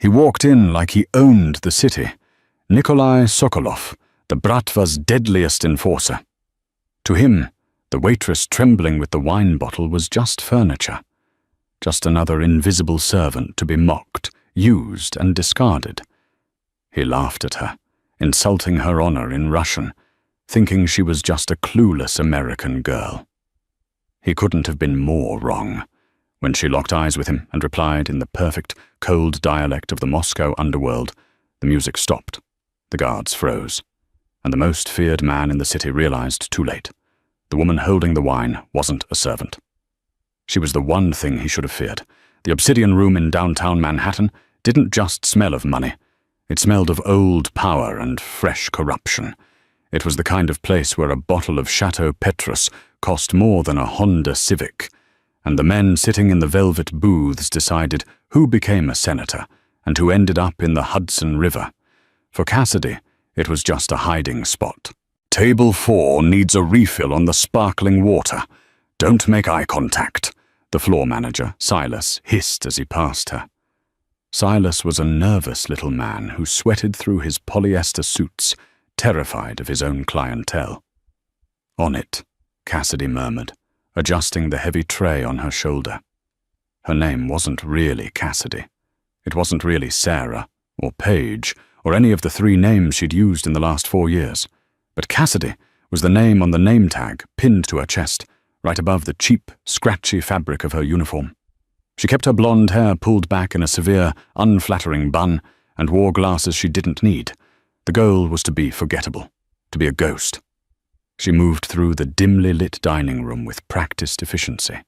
He walked in like he owned the city. Nikolai Sokolov, the Bratva's deadliest enforcer. To him, the waitress trembling with the wine bottle was just furniture. Just another invisible servant to be mocked, used, and discarded. He laughed at her, insulting her honor in Russian, thinking she was just a clueless American girl. He couldn't have been more wrong. When she locked eyes with him and replied in the perfect, cold dialect of the Moscow underworld, the music stopped, the guards froze, and the most feared man in the city realized too late. The woman holding the wine wasn't a servant. She was the one thing he should have feared. The Obsidian Room in downtown Manhattan didn't just smell of money. It smelled of old power and fresh corruption. It was the kind of place where a bottle of Chateau Petrus cost more than a Honda Civic, and the men sitting in the velvet booths decided who became a senator and who ended up in the Hudson River. For Cassidy, it was just a hiding spot. "Table 4 needs a refill on the sparkling water. Don't make eye contact," the floor manager, Silas, hissed as he passed her. Silas was a nervous little man who sweated through his polyester suits, terrified of his own clientele. "On it," Cassidy murmured, adjusting the heavy tray on her shoulder. Her name wasn't really Cassidy. It wasn't really Sarah, or Paige, or any of the 3 names she'd used in the last 4 years. But Cassidy was the name on the name tag pinned to her chest, right above the cheap, scratchy fabric of her uniform. She kept her blonde hair pulled back in a severe, unflattering bun and wore glasses she didn't need. The goal was to be forgettable, to be a ghost. She moved through the dimly lit dining room with practiced efficiency.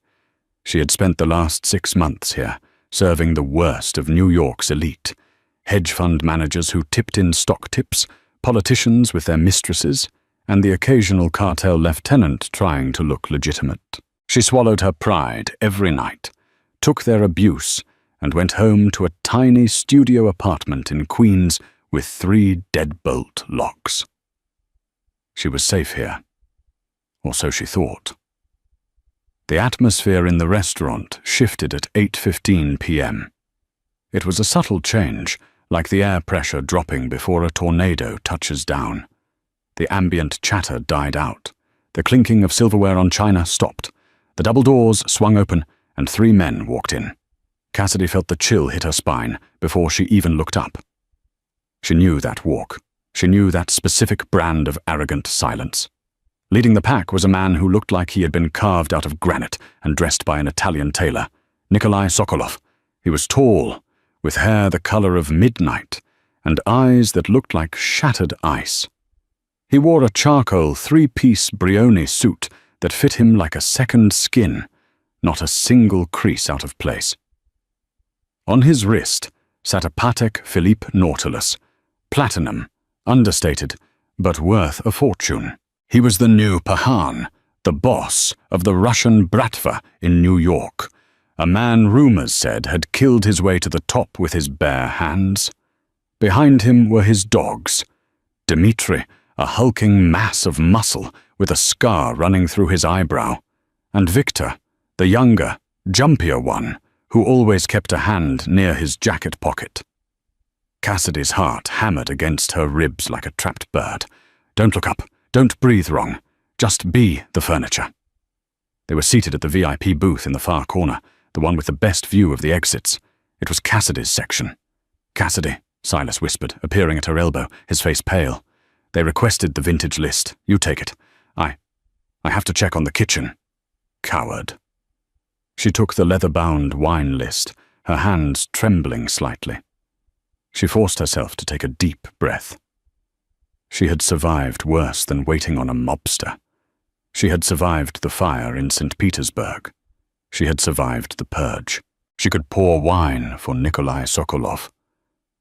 She had spent the last 6 months here, serving the worst of New York's elite. Hedge fund managers who tipped in stock tips, politicians with their mistresses, and the occasional cartel lieutenant trying to look legitimate. She swallowed her pride every night, took their abuse, and went home to a tiny studio apartment in Queens with 3 deadbolt locks. She was safe here, or so she thought. The atmosphere in the restaurant shifted at 8:15 p.m. It was a subtle change, like the air pressure dropping before a tornado touches down. The ambient chatter died out. The clinking of silverware on china stopped. The double doors swung open, and 3 men walked in. Cassidy felt the chill hit her spine before she even looked up. She knew that walk. She knew that specific brand of arrogant silence. Leading the pack was a man who looked like he had been carved out of granite and dressed by an Italian tailor, Nikolai Sokolov. He was tall, with hair the color of midnight, and eyes that looked like shattered ice. He wore a charcoal 3-piece Brioni suit that fit him like a second skin, not a single crease out of place. On his wrist sat a Patek Philippe Nautilus, platinum, understated, but worth a fortune. He was the new Pahan, the boss of the Russian Bratva in New York, a man rumors said had killed his way to the top with his bare hands. Behind him were his dogs. Dmitri, a hulking mass of muscle with a scar running through his eyebrow, and Victor, the younger, jumpier one, who always kept a hand near his jacket pocket. Cassidy's heart hammered against her ribs like a trapped bird. Don't look up. Don't breathe wrong. Just be the furniture. They were seated at the VIP booth in the far corner, the one with the best view of the exits. It was Cassidy's section. "Cassidy," Silas whispered, appearing at her elbow, his face pale. "They requested the vintage list. You take it. I have to check on the kitchen." Coward. She took the leather-bound wine list, her hands trembling slightly. She forced herself to take a deep breath. She had survived worse than waiting on a mobster. She had survived the fire in St. Petersburg. She had survived the purge. She could pour wine for Nikolai Sokolov.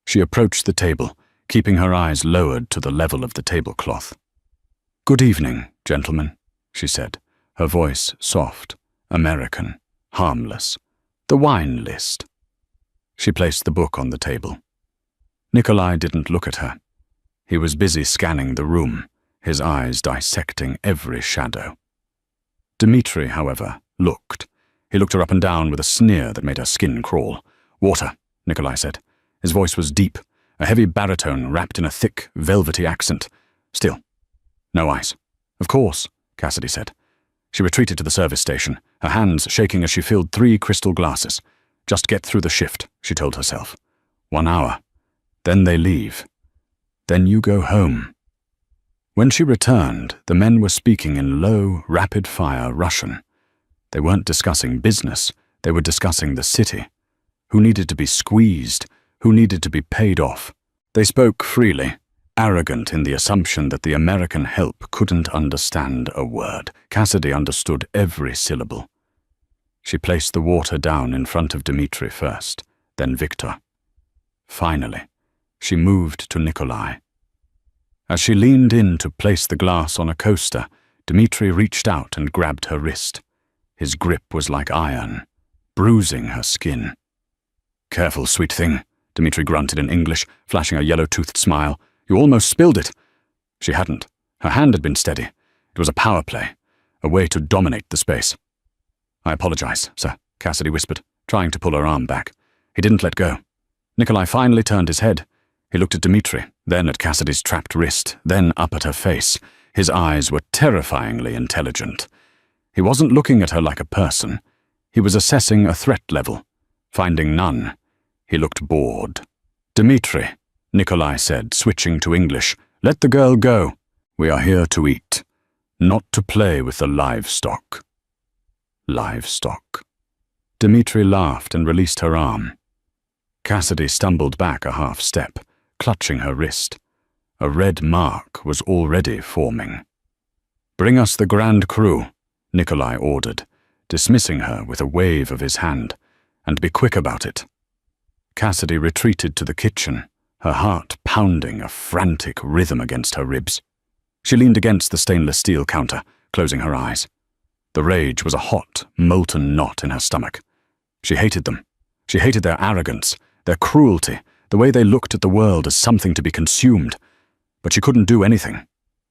She approached the table, keeping her eyes lowered to the level of the tablecloth. "Good evening, gentlemen," she said, her voice soft, American, harmless. "The wine list." She placed the book on the table. Nikolai didn't look at her. He was busy scanning the room, his eyes dissecting every shadow. Dmitri, however, looked. He looked her up and down with a sneer that made her skin crawl. "Water," Nikolai said. His voice was deep, a heavy baritone wrapped in a thick, velvety accent. Still, no ice. Of course, Cassidy said. She retreated to the service station, her hands shaking as she filled 3 crystal glasses. Just get through the shift, she told herself. 1 hour. Then they leave. Then you go home. When she returned, the men were speaking in low, rapid-fire Russian. They weren't discussing business, they were discussing the city. Who needed to be squeezed, who needed to be paid off. They spoke freely, arrogant in the assumption that the American help couldn't understand a word. Cassidy understood every syllable. She placed the water down in front of Dmitri first, then Victor. Finally, she moved to Nikolai. As she leaned in to place the glass on a coaster, Dmitri reached out and grabbed her wrist. His grip was like iron, bruising her skin. "Careful, sweet thing," Dmitri grunted in English, flashing a yellow-toothed smile. "You almost spilled it." She hadn't. Her hand had been steady. It was a power play, a way to dominate the space. "I apologize, sir," Cassidy whispered, trying to pull her arm back. He didn't let go. Nikolai finally turned his head. He looked at Dmitri, then at Cassidy's trapped wrist, then up at her face. His eyes were terrifyingly intelligent. He wasn't looking at her like a person. He was assessing a threat level. Finding none, he looked bored. "Dmitri," Nikolai said, switching to English, "let the girl go. We are here to eat, not to play with the livestock." Livestock. Dmitri laughed and released her arm. Cassidy stumbled back a half step, clutching her wrist. A red mark was already forming. "Bring us the Grand Cru," Nikolai ordered, dismissing her with a wave of his hand. "And be quick about it." Cassidy retreated to the kitchen, her heart pounding a frantic rhythm against her ribs. She leaned against the stainless steel counter, closing her eyes. The rage was a hot, molten knot in her stomach. She hated them. She hated their arrogance, their cruelty, the way they looked at the world as something to be consumed. But she couldn't do anything.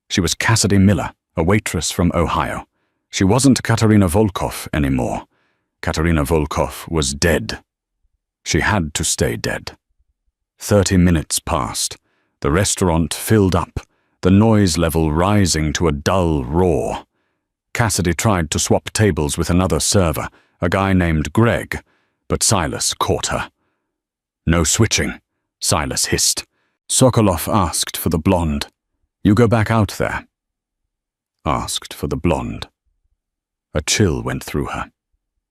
She was Cassidy Miller, a waitress from Ohio. She wasn't Katerina Volkov anymore. Katerina Volkov was dead. She had to stay dead. 30 minutes passed. The restaurant filled up, the noise level rising to a dull roar. Cassidy tried to swap tables with another server, a guy named Greg, but Silas caught her. "No switching," Silas hissed. Sokolov asked for the blonde. "You go back out there." Asked for the blonde. A chill went through her.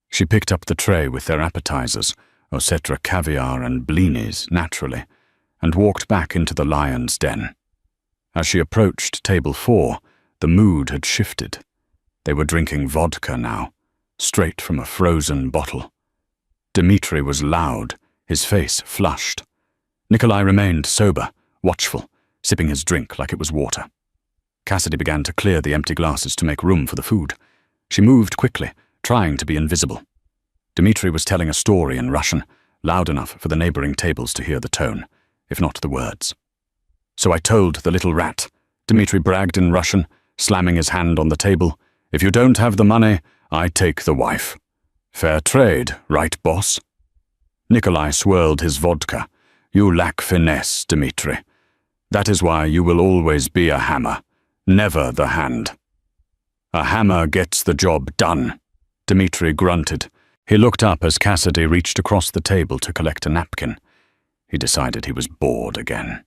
She picked up the tray with their appetizers, Osetra caviar and blinis, naturally, and walked back into the lion's den. As she approached table 4, the mood had shifted. They were drinking vodka now, straight from a frozen bottle. Dmitri was loud, his face flushed. Nikolai remained sober, watchful, sipping his drink like it was water. Cassidy began to clear the empty glasses to make room for the food. She moved quickly, trying to be invisible. Dmitri was telling a story in Russian, loud enough for the neighboring tables to hear the tone, if not the words. "So I told the little rat," Dmitri bragged in Russian, slamming his hand on the table, "if you don't have the money, I take the wife. Fair trade, right, boss?" Nikolai swirled his vodka. "You lack finesse, Dmitri. That is why you will always be a hammer, never the hand." "A hammer gets the job done," Dmitri grunted. He looked up as Cassidy reached across the table to collect a napkin. He decided he was bored again.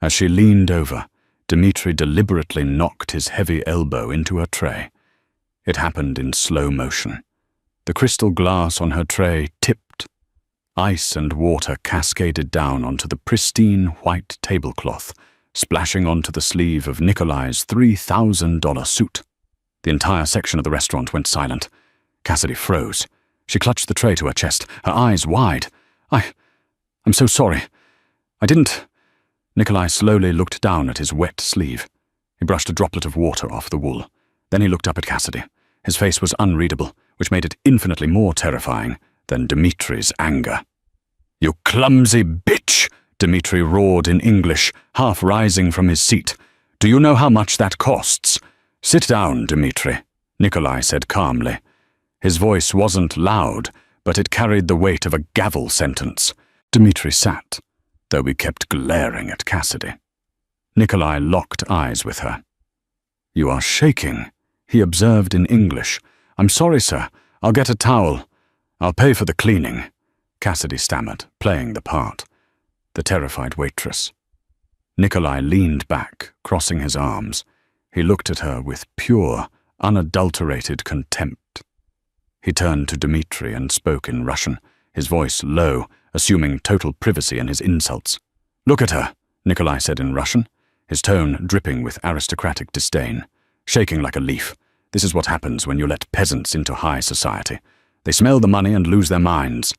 As she leaned over, Dmitri deliberately knocked his heavy elbow into her tray. It happened in slow motion. The crystal glass on her tray tipped. Ice and water cascaded down onto the pristine white tablecloth, splashing onto the sleeve of Nikolai's $3,000 suit. The entire section of the restaurant went silent. Cassidy froze. She clutched the tray to her chest, her eyes wide. I'm so sorry. I didn't..." Nikolai slowly looked down at his wet sleeve. He brushed a droplet of water off the wool. Then he looked up at Cassidy. His face was unreadable, which made it infinitely more terrifying than Dmitri's anger. "You clumsy bitch!" Dmitri roared in English, half rising from his seat. "Do you know how much that costs?" "Sit down, Dmitri," Nikolai said calmly. His voice wasn't loud, but it carried the weight of a gavel sentence. Dmitri sat, though we kept glaring at Cassidy. Nikolai locked eyes with her. "You are shaking," he observed in English. "I'm sorry, sir. I'll get a towel. I'll pay for the cleaning," Cassidy stammered, playing the part. The terrified waitress. Nikolai leaned back, crossing his arms. He looked at her with pure, unadulterated contempt. He turned to Dmitri and spoke in Russian, his voice low, assuming total privacy in his insults. "Look at her," Nikolai said in Russian, his tone dripping with aristocratic disdain. "Shaking like a leaf. This is what happens when you let peasants into high society. They smell the money and lose their minds."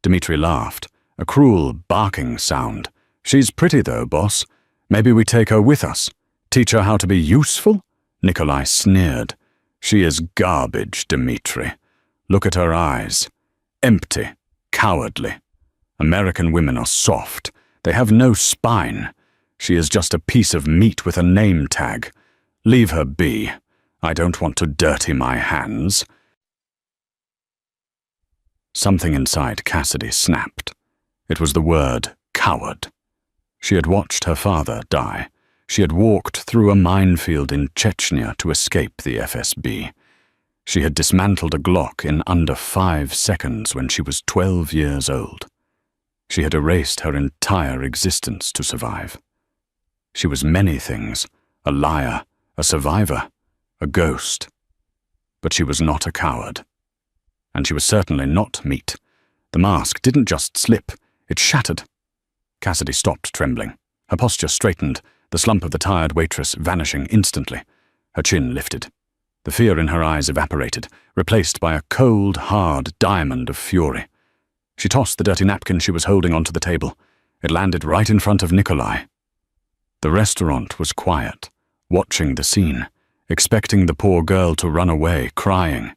Dmitri laughed, a cruel, barking sound. "She's pretty though, boss. Maybe we take her with us. Teach her how to be useful?" Nikolai sneered. "She is garbage, Dmitri. Look at her eyes. Empty, cowardly. American women are soft. They have no spine. She is just a piece of meat with a name tag. Leave her be. I don't want to dirty my hands." Something inside Cassidy snapped. It was the word coward. She had watched her father die. She had walked through a minefield in Chechnya to escape the FSB. She had dismantled a Glock in under 5 seconds when she was 12 years old. She had erased her entire existence to survive. She was many things, a liar, a survivor, a ghost. But she was not a coward. And she was certainly not meat. The mask didn't just slip, it shattered. Cassidy stopped trembling. Her posture straightened, the slump of the tired waitress vanishing instantly. Her chin lifted. The fear in her eyes evaporated, replaced by a cold, hard diamond of fury. She tossed the dirty napkin she was holding onto the table. It landed right in front of Nikolai. The restaurant was quiet, watching the scene, expecting the poor girl to run away, crying.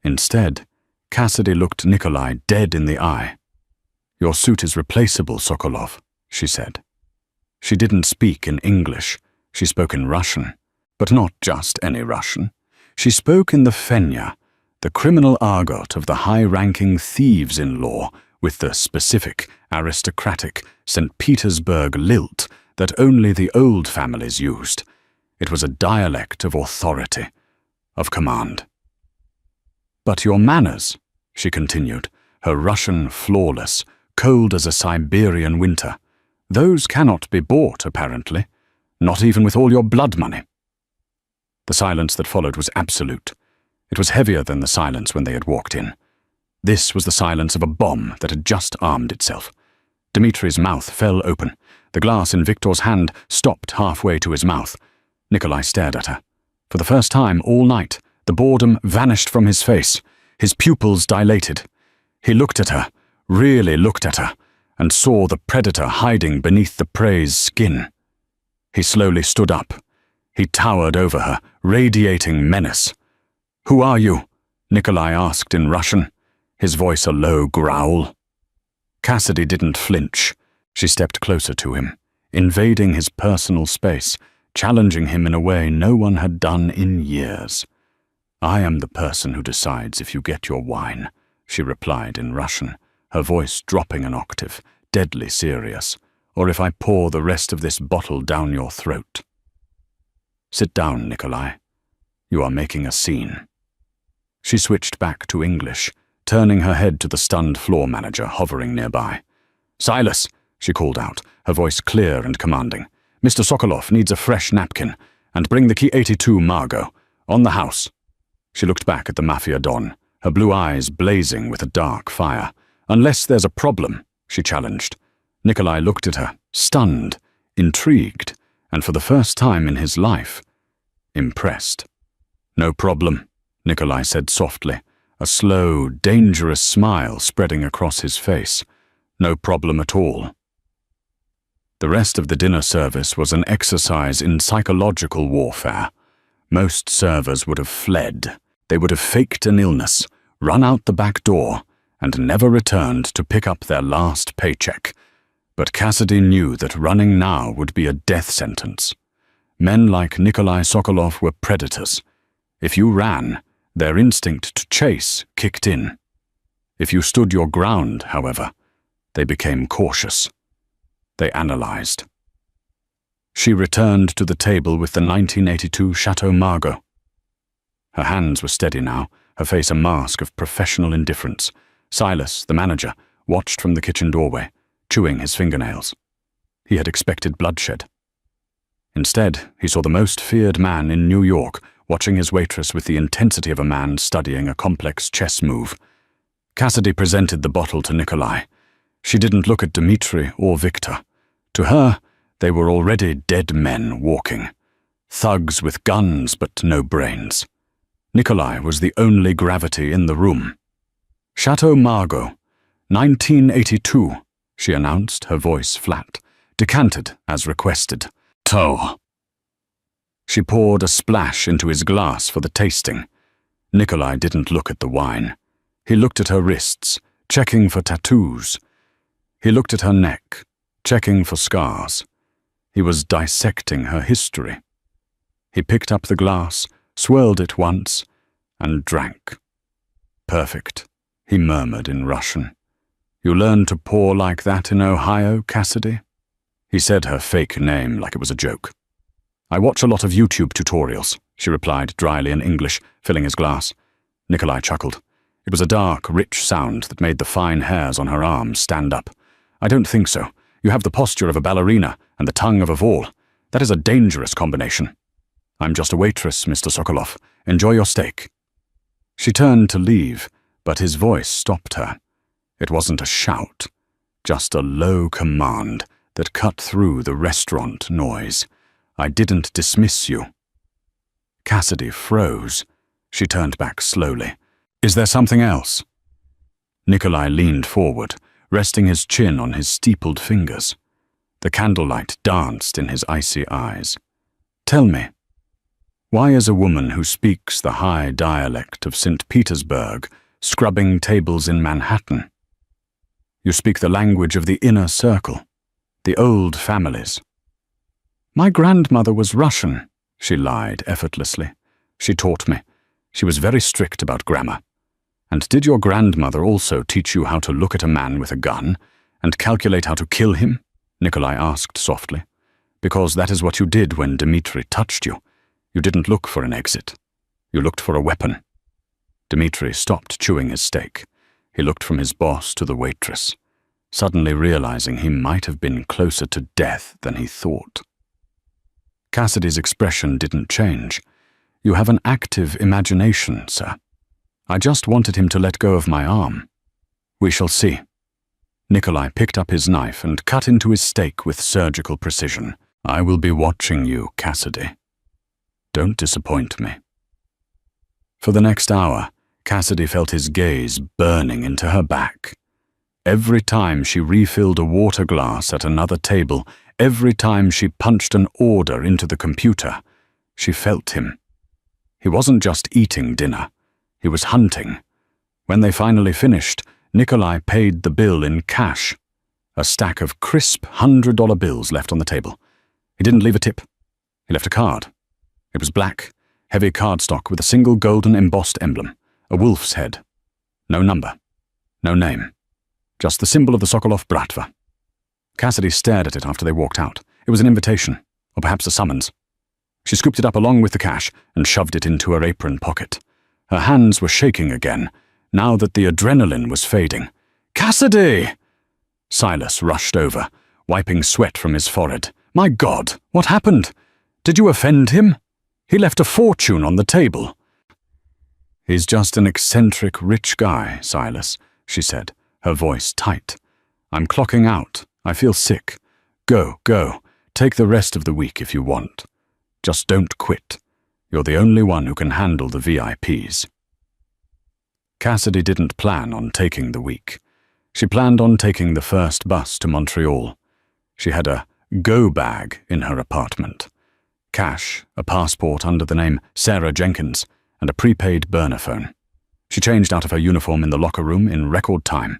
Instead, Cassidy looked Nikolai dead in the eye. "Your suit is replaceable, Sokolov," she said. She didn't speak in English. She spoke in Russian, but not just any Russian. She spoke in the Fenya, the criminal argot of the high-ranking thieves-in-law, with the specific, aristocratic St. Petersburg lilt that only the old families used. It was a dialect of authority, of command. "But your manners," she continued, her Russian flawless, cold as a Siberian winter, "those cannot be bought, apparently, not even with all your blood money." The silence that followed was absolute. It was heavier than the silence when they had walked in. This was the silence of a bomb that had just armed itself. Dmitri's mouth fell open. The glass in Victor's hand stopped halfway to his mouth. Nikolai stared at her. For the first time all night, the boredom vanished from his face. His pupils dilated. He looked at her, really looked at her, and saw the predator hiding beneath the prey's skin. He slowly stood up. He towered over her, radiating menace. "Who are you?" Nikolai asked in Russian, his voice a low growl. Cassidy didn't flinch. She stepped closer to him, invading his personal space, challenging him in a way no one had done in years. "I am the person who decides if you get your wine," she replied in Russian, her voice dropping an octave, deadly serious, "or if I pour the rest of this bottle down your throat." "Sit down, Nikolai. You are making a scene." She switched back to English, turning her head to the stunned floor manager hovering nearby. "Silas," she called out, her voice clear and commanding. "Mr. Sokolov needs a fresh napkin, and bring the key 82 Margot. On the house." She looked back at the Mafia Don, her blue eyes blazing with a dark fire. "Unless there's a problem," she challenged. Nikolai looked at her, stunned, intrigued, and for the first time in his life, impressed. "No problem," Nikolai said softly, a slow, dangerous smile spreading across his face. "No problem at all." The rest of the dinner service was an exercise in psychological warfare. Most servers would have fled. They would have faked an illness, run out the back door, and never returned to pick up their last paycheck. But Cassidy knew that running now would be a death sentence. Men like Nikolai Sokolov were predators. If you ran, their instinct to chase kicked in. If you stood your ground, however, They became cautious. They analyzed. She returned to the table with the 1982 Chateau Margaux. Her hands were steady now, her face a mask of professional indifference. Silas, the manager, watched from the kitchen doorway, chewing his fingernails. He had expected bloodshed. Instead, he saw the most feared man in New York watching his waitress with the intensity of a man studying a complex chess move. Cassidy presented the bottle to Nikolai. She didn't look at Dmitri or Victor. To her, they were already dead men walking. Thugs with guns but no brains. Nikolai was the only gravity in the room. "Chateau Margaux, 1982, she announced, her voice flat, decanted as requested. "Toh." She poured a splash into his glass for the tasting. Nikolai didn't look at the wine. He looked at her wrists, checking for tattoos. He looked at her neck, checking for scars. He was dissecting her history. He picked up the glass, swirled it once, and drank. "Perfect," he murmured in Russian. "You learned to pour like that in Ohio, Cassidy?" He said her fake name like it was a joke. "I watch a lot of YouTube tutorials," she replied dryly in English, filling his glass. Nikolai chuckled. It was a dark, rich sound that made the fine hairs on her arms stand up. "I don't think so. You have the posture of a ballerina and the tongue of a Vol. That is a dangerous combination." "I'm just a waitress, Mr. Sokolov. Enjoy your steak." She turned to leave, but his voice stopped her. It wasn't a shout, just a low command that cut through the restaurant noise. "I didn't dismiss you." Cassidy froze. She turned back slowly. "Is there something else?" Nikolai leaned forward, resting his chin on his steepled fingers. The candlelight danced in his icy eyes. "Tell me, why is a woman who speaks the high dialect of St. Petersburg scrubbing tables in Manhattan? You speak the language of the inner circle, the old families." "My grandmother was Russian," she lied effortlessly. "She taught me. She was very strict about grammar." "And did your grandmother also teach you how to look at a man with a gun and calculate how to kill him?" Nikolai asked softly. "Because that is what you did when Dmitri touched you. You didn't look for an exit. You looked for a weapon." Dmitri stopped chewing his steak. He looked from his boss to the waitress, suddenly realizing he might have been closer to death than he thought. Cassidy's expression didn't change. "You have an active imagination, sir. I just wanted him to let go of my arm. We shall see." Nikolai picked up his knife and cut into his steak with surgical precision. "I will be watching you, Cassidy. Don't disappoint me." For the next hour, Cassidy felt his gaze burning into her back. Every time she refilled a water glass at another table, every time she punched an order into the computer, she felt him. He wasn't just eating dinner. He was hunting. When they finally finished, Nikolai paid the bill in cash, a stack of crisp $100 bills left on the table. He didn't leave a tip. He left a card. It was black, heavy cardstock with a single golden embossed emblem, a wolf's head. No number, no name, just the symbol of the Sokolov Bratva. Cassidy stared at it after they walked out. It was an invitation, or perhaps a summons. She scooped it up along with the cash and shoved it into her apron pocket. Her hands were shaking again, now that the adrenaline was fading. "Cassidy!" Silas rushed over, wiping sweat from his forehead. "My God, what happened? Did you offend him? He left a fortune on the table." "He's just an eccentric rich guy, Silas," she said, her voice tight. "I'm clocking out. I feel sick. Go. Take the rest of the week if you want. Just don't quit. You're the only one who can handle the VIPs." Cassidy didn't plan on taking the week. She planned on taking the first bus to Montreal. She had a go bag in her apartment. Cash, a passport under the name Sarah Jenkins, and a prepaid burner phone. She changed out of her uniform in the locker room in record time.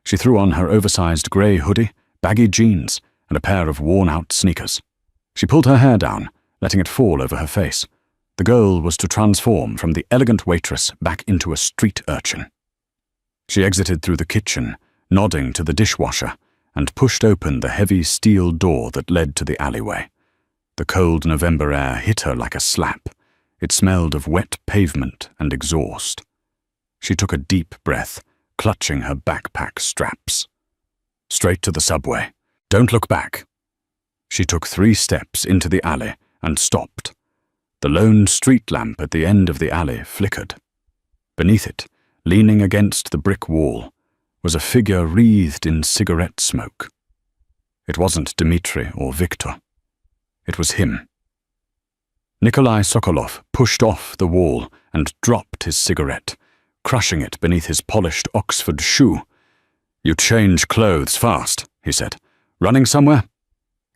She threw on her oversized grey hoodie, baggy jeans, and a pair of worn-out sneakers. She pulled her hair down, letting it fall over her face. The goal was to transform from the elegant waitress back into a street urchin. She exited through the kitchen, nodding to the dishwasher, and pushed open the heavy steel door that led to the alleyway. The cold November air hit her like a slap. It smelled of wet pavement and exhaust. She took a deep breath, clutching her backpack straps. Straight to the subway. Don't look back. She took 3 steps into the alley and stopped. The lone street lamp at the end of the alley flickered. Beneath it, leaning against the brick wall, was a figure wreathed in cigarette smoke. It wasn't Dmitri or Victor. It was him. Nikolai Sokolov pushed off the wall and dropped his cigarette, crushing it beneath his polished Oxford shoe. "You change clothes fast," he said. "Running somewhere?"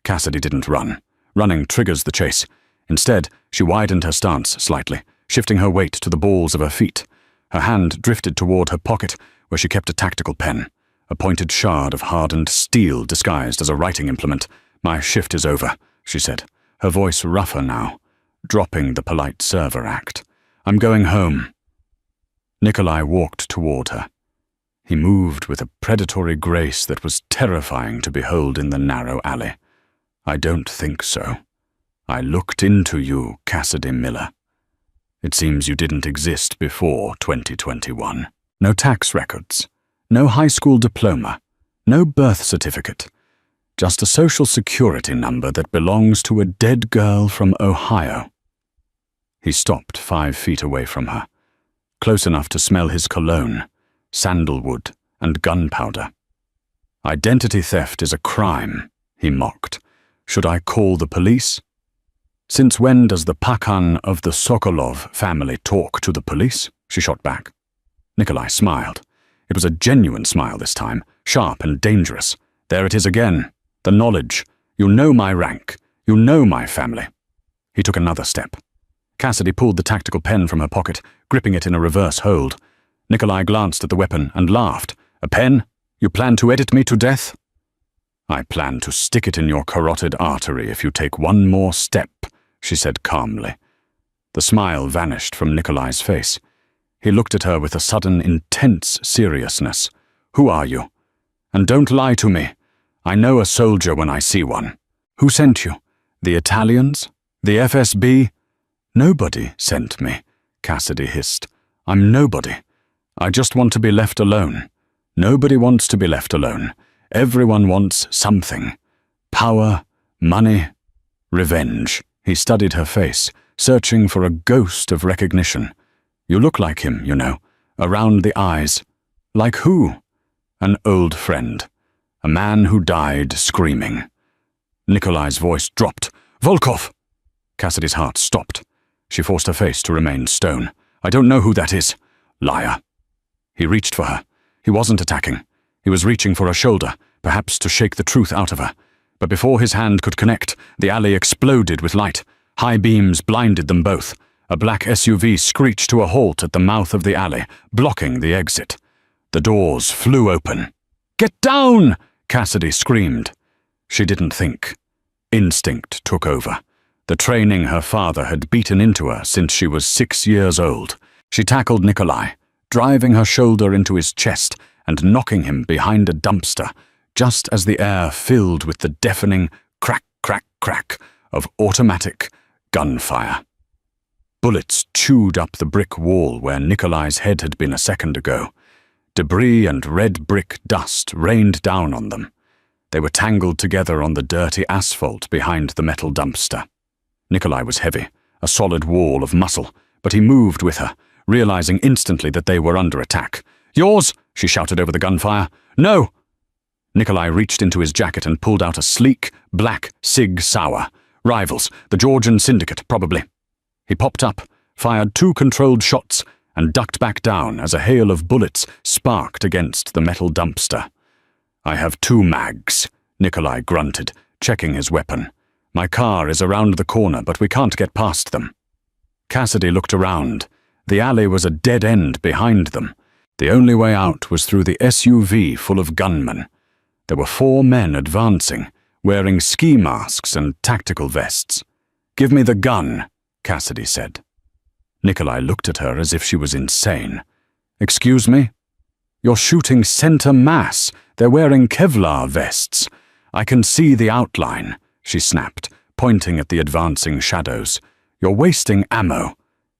Cassidy didn't run. Running triggers the chase. Instead, she widened her stance slightly, shifting her weight to the balls of her feet. Her hand drifted toward her pocket, where she kept a tactical pen, a pointed shard of hardened steel disguised as a writing implement. "My shift is over," she said, her voice rougher now, dropping the polite server act. "I'm going home." Nikolai walked toward her. He moved with a predatory grace that was terrifying to behold in the narrow alley. "I don't think so. I looked into you, Cassidy Miller. It seems you didn't exist before 2021. No tax records, no high school diploma, no birth certificate, just a social security number that belongs to a dead girl from Ohio." He stopped 5 feet away from her, close enough to smell his cologne, sandalwood, and gunpowder. "Identity theft is a crime," he mocked. "Should I call the police?" "Since when does the Pakan of the Sokolov family talk to the police?" she shot back. Nikolai smiled. It was a genuine smile this time, sharp and dangerous. "There it is again. The knowledge. You know my rank. You know my family." He took another step. Cassidy pulled the tactical pen from her pocket, gripping it in a reverse hold. Nikolai glanced at the weapon and laughed. "A pen? You plan to edit me to death?" "I plan to stick it in your carotid artery if you take one more step," she said calmly. The smile vanished from Nikolai's face. He looked at her with a sudden, intense seriousness. "Who are you? And don't lie to me. I know a soldier when I see one." "Who sent you? The Italians? The FSB?" "Nobody sent me," Cassidy hissed. "I'm nobody. I just want to be left alone. Nobody wants to be left alone. Everyone wants something. Power, money, revenge." He studied her face, searching for a ghost of recognition. "You look like him, you know, around the eyes." "Like who?" "An old friend. A man who died screaming." Nikolai's voice dropped. "Volkov!" Cassidy's heart stopped. She forced her face to remain stone. "I don't know who that is." "Liar." He reached for her. He wasn't attacking. He was reaching for her shoulder, perhaps to shake the truth out of her. But before his hand could connect, the alley exploded with light. High beams blinded them both. A black SUV screeched to a halt at the mouth of the alley, blocking the exit. The doors flew open. "Get down!" Cassidy screamed. She didn't think. Instinct took over. The training her father had beaten into her since she was 6 years old. She tackled Nikolai, driving her shoulder into his chest and knocking him behind a dumpster, just as the air filled with the deafening crack, crack, crack of automatic gunfire. Bullets chewed up the brick wall where Nikolai's head had been a second ago. Debris and red brick dust rained down on them. They were tangled together on the dirty asphalt behind the metal dumpster. Nikolai was heavy, a solid wall of muscle, but he moved with her, realizing instantly that they were under attack. "Yours!" she shouted over the gunfire. "No!" Nikolai reached into his jacket and pulled out a sleek, black Sig Sauer. Rivals, the Georgian syndicate, probably. He popped up, fired 2 controlled shots, and ducked back down as a hail of bullets sparked against the metal dumpster. "I have 2 mags," Nikolai grunted, checking his weapon. "My car is around the corner, but we can't get past them." Cassidy looked around. The alley was a dead end behind them. The only way out was through the SUV full of gunmen. There were 4 men advancing, wearing ski masks and tactical vests. "Give me the gun," Cassidy said. Nikolai looked at her as if she was insane. "Excuse me? You're shooting center mass. They're wearing Kevlar vests. I can see the outline, she snapped, pointing at the advancing shadows. You're wasting ammo.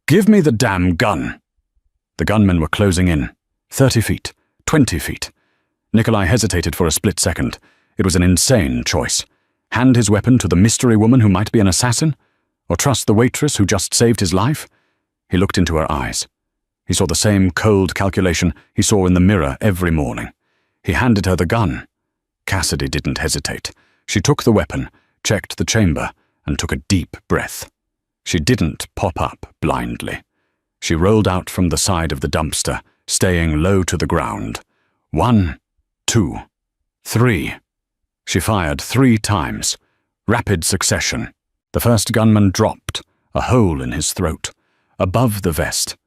Give me the damn gun. The gunmen were closing in. 30 feet. 20 feet. Nikolai hesitated for a split second. It was an insane choice. Hand his weapon to the mystery woman who might be an assassin? Or trust the waitress who just saved his life? He looked into her eyes. He saw the same cold calculation he saw in the mirror every morning. He handed her the gun. Cassidy didn't hesitate. She took the weapon, checked the chamber, and took a deep breath. She didn't pop up blindly. She rolled out from the side of the dumpster, staying low to the ground. 1, 2, 3. She fired 3 times. Rapid succession. The first gunman dropped, a hole in his throat, above the vest.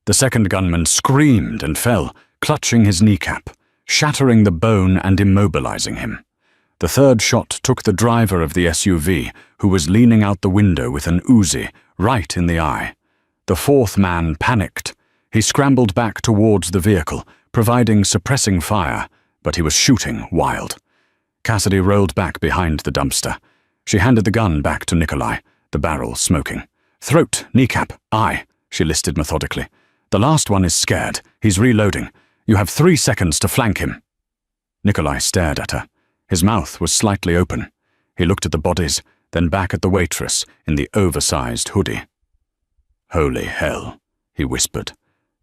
The second gunman screamed and fell, clutching his kneecap, shattering the bone and immobilizing him. The third shot took the driver of the SUV, who was leaning out the window with an Uzi, right in the eye. The fourth man panicked. He scrambled back towards the vehicle, providing suppressing fire, but he was shooting wild. Cassidy rolled back behind the dumpster. She handed the gun back to Nikolai, the barrel smoking. Throat, kneecap, eye, she listed methodically. The last one is scared. He's reloading. You have 3 seconds to flank him. Nikolai stared at her. His mouth was slightly open. He looked at the bodies, then back at the waitress in the oversized hoodie. Holy hell, he whispered.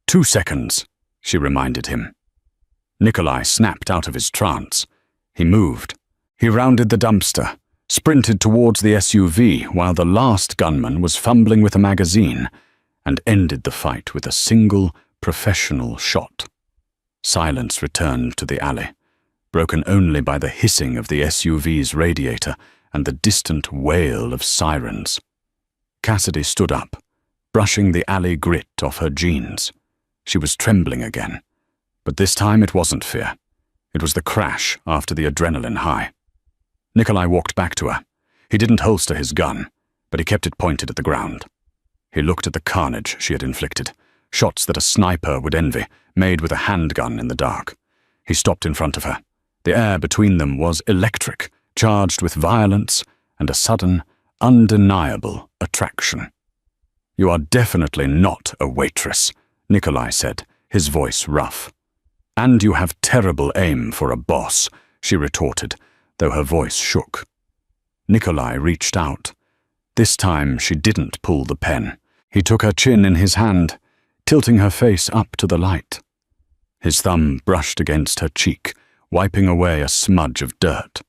2 seconds, she reminded him. Nikolai snapped out of his trance. He moved. He rounded the dumpster, sprinted towards the SUV while the last gunman was fumbling with a magazine, and ended the fight with a single, professional shot. Silence returned to the alley, broken only by the hissing of the SUV's radiator and the distant wail of sirens. Cassidy stood up, brushing the alley grit off her jeans. She was trembling again, but this time it wasn't fear. It was the crash after the adrenaline high. Nikolai walked back to her. He didn't holster his gun, but he kept it pointed at the ground. He looked at the carnage she had inflicted, shots that a sniper would envy, made with a handgun in the dark. He stopped in front of her. The air between them was electric, charged with violence and a sudden, undeniable attraction. You are definitely not a waitress, Nikolai said, his voice rough. And you have terrible aim for a boss, she retorted, though her voice shook. Nikolai reached out. This time she didn't pull the pen. He took her chin in his hand, tilting her face up to the light. His thumb brushed against her cheek, wiping away a smudge of dirt.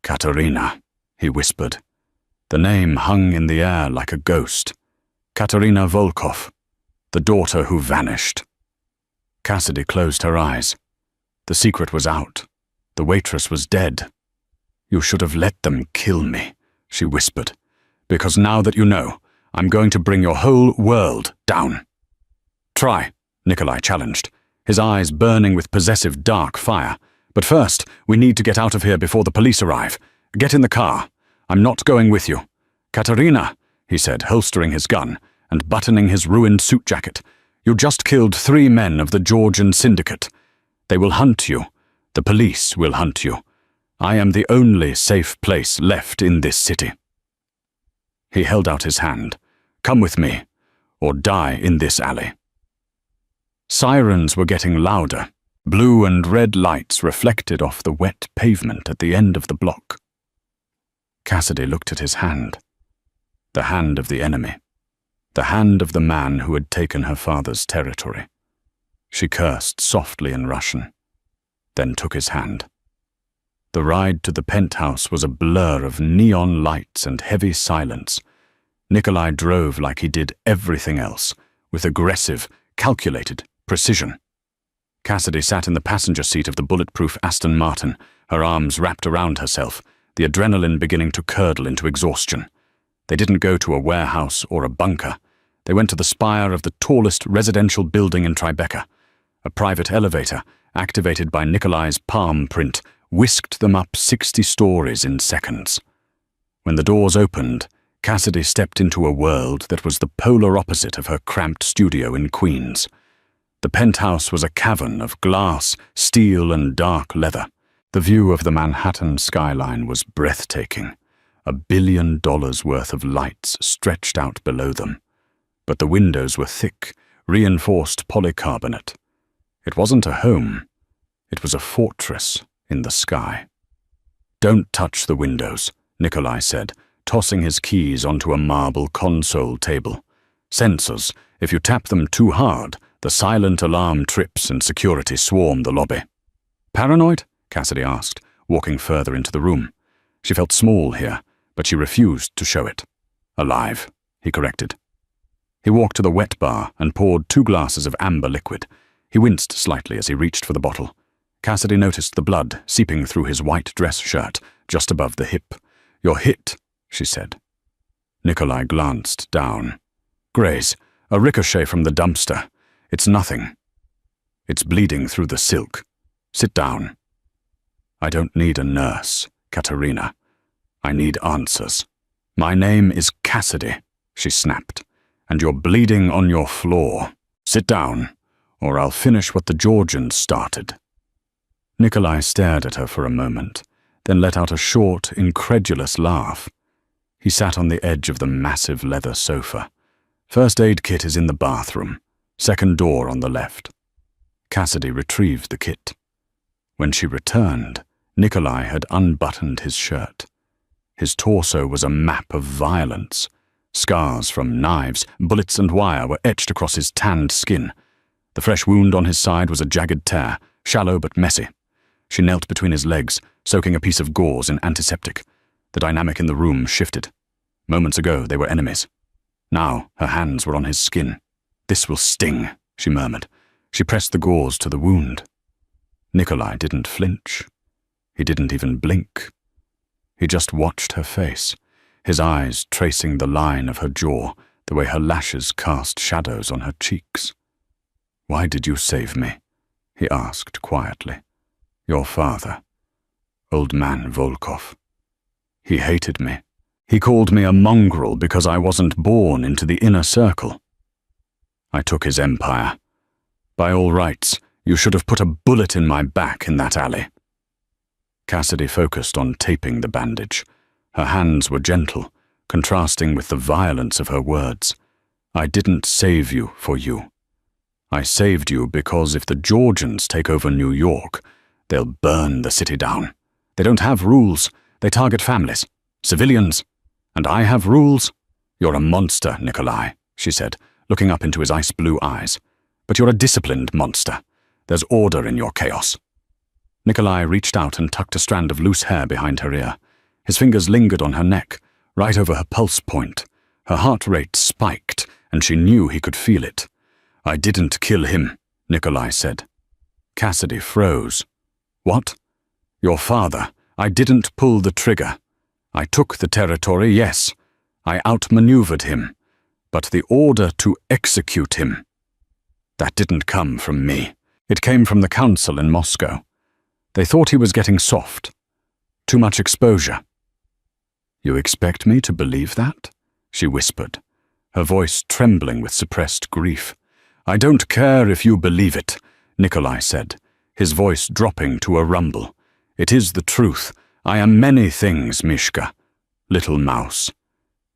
Katerina, he whispered. The name hung in the air like a ghost. Katerina Volkov, the daughter who vanished. Cassidy closed her eyes. The secret was out. The waitress was dead. You should have let them kill me, she whispered, because now that you know, I'm going to bring your whole world down. Try, Nikolai challenged, his eyes burning with possessive dark fire. But first, we need to get out of here before the police arrive. Get in the car. I'm not going with you. Katerina, he said, holstering his gun and buttoning his ruined suit jacket. You just killed 3 men of the Georgian syndicate. They will hunt you. The police will hunt you. I am the only safe place left in this city. He held out his hand. Come with me, or die in this alley. Sirens were getting louder. Blue and red lights reflected off the wet pavement at the end of the block. Cassidy looked at his hand. The hand of the enemy. The hand of the man who had taken her father's territory. She cursed softly in Russian, then took his hand. The ride to the penthouse was a blur of neon lights and heavy silence. Nikolai drove like he did everything else, with aggressive, calculated precision. Cassidy sat in the passenger seat of the bulletproof Aston Martin, her arms wrapped around herself, the adrenaline beginning to curdle into exhaustion. They didn't go to a warehouse or a bunker. They went to the spire of the tallest residential building in Tribeca. A private elevator, activated by Nikolai's palm print, whisked them up 60 stories in seconds. When the doors opened, Cassidy stepped into a world that was the polar opposite of her cramped studio in Queens. The penthouse was a cavern of glass, steel, and dark leather. The view of the Manhattan skyline was breathtaking. $1 billion worth of lights stretched out below them. But the windows were thick, reinforced polycarbonate. It wasn't a home. It was a fortress in the sky. "Don't touch the windows," Nikolai said, tossing his keys onto a marble console table. "Sensors. If you tap them too hard, the silent alarm trips and security swarm the lobby." "Paranoid?" Cassidy asked, walking further into the room. She felt small here, but she refused to show it. "Alive," he corrected. He walked to the wet bar and poured 2 glasses of amber liquid. He winced slightly as he reached for the bottle. Cassidy noticed the blood seeping through his white dress shirt, just above the hip. "You're hit," she said. Nikolai glanced down. "Graze, a ricochet from the dumpster. It's nothing. It's bleeding through the silk. Sit down." "I don't need a nurse, Katerina. I need answers." "My name is Cassidy," she snapped, "and you're bleeding on your floor. Sit down, or I'll finish what the Georgians started." Nikolai stared at her for a moment, then let out a short, incredulous laugh. He sat on the edge of the massive leather sofa. "First aid kit is in the bathroom. Second door on the left." Cassidy retrieved the kit. When she returned, Nikolai had unbuttoned his shirt. His torso was a map of violence. Scars from knives, bullets, and wire were etched across his tanned skin. The fresh wound on his side was a jagged tear, shallow but messy. She knelt between his legs, soaking a piece of gauze in antiseptic. The dynamic in the room shifted. Moments ago, they were enemies. Now, her hands were on his skin. "This will sting," she murmured. She pressed the gauze to the wound. Nikolai didn't flinch. He didn't even blink. He just watched her face, his eyes tracing the line of her jaw, the way her lashes cast shadows on her cheeks. "Why did you save me?" he asked quietly. "Your father, old man Volkov. He hated me. He called me a mongrel because I wasn't born into the inner circle. I took his empire. By all rights, you should have put a bullet in my back in that alley." Cassidy focused on taping the bandage. Her hands were gentle, contrasting with the violence of her words. "I didn't save you for you. I saved you because if the Georgians take over New York, they'll burn the city down. They don't have rules. They target families, civilians. And I have rules? You're a monster, Nikolai," she said, looking up into his ice-blue eyes. "But you're a disciplined monster. There's order in your chaos." Nikolai reached out and tucked a strand of loose hair behind her ear. His fingers lingered on her neck, right over her pulse point. Her heart rate spiked, and she knew he could feel it. "I didn't kill him," Nikolai said. Cassidy froze. "What?" "Your father. I didn't pull the trigger. I took the territory, yes. I outmaneuvered him. But the order to execute him, that didn't come from me. It came from the council in Moscow. They thought he was getting soft. Too much exposure." "You expect me to believe that?" she whispered, her voice trembling with suppressed grief. "I don't care if you believe it," Nikolai said, his voice dropping to a rumble. "It is the truth. I am many things, Mishka, little mouse.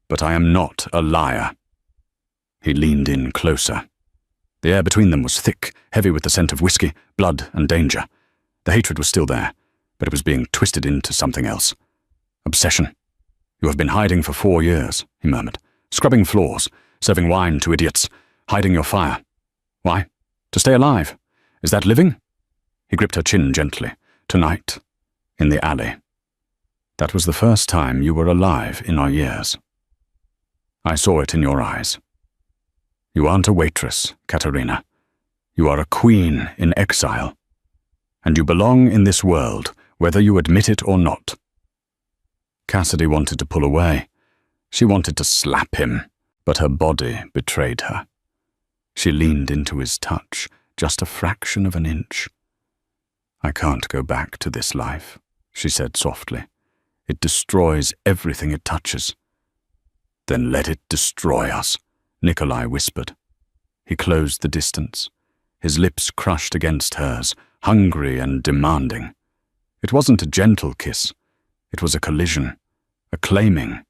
But I am not a liar." He leaned in closer. The air between them was thick, heavy with the scent of whiskey, blood, and danger. The hatred was still there, but it was being twisted into something else. "Obsession. You have been hiding for 4 years," he murmured. "Scrubbing floors, serving wine to idiots, hiding your fire. Why? To stay alive. Is that living?" He gripped her chin gently. "Tonight, in the alley. That was the first time you were alive in our years. I saw it in your eyes. You aren't a waitress, Katerina. You are a queen in exile. And you belong in this world, whether you admit it or not." Cassidy wanted to pull away. She wanted to slap him, but her body betrayed her. She leaned into his touch, just a fraction of an inch. "I can't go back to this life," she said softly. "It destroys everything it touches." "Then let it destroy us," Nikolai whispered. He closed the distance. his lips crushed against hers, hungry and demanding. It wasn't a gentle kiss. It was a collision, a claiming.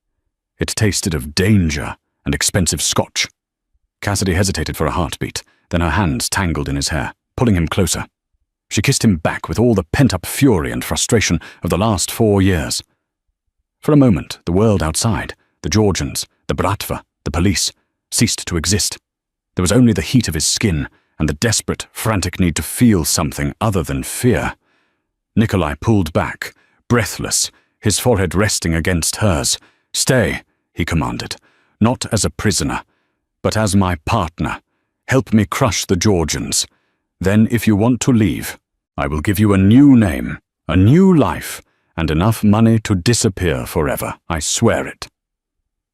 It tasted of danger and expensive scotch. Cassidy hesitated for a heartbeat, then her hands tangled in his hair, pulling him closer. She kissed him back with all the pent-up fury and frustration of the last 4 years. For a moment, the world outside, the Georgians, the Bratva, the police, ceased to exist. There was only the heat of his skin and the desperate, frantic need to feel something other than fear. Nikolai pulled back, breathless, his forehead resting against hers. "Stay," he commanded, "not as a prisoner, but as my partner. Help me crush the Georgians. Then, if you want to leave, I will give you a new name, a new life, and enough money to disappear forever. I swear it."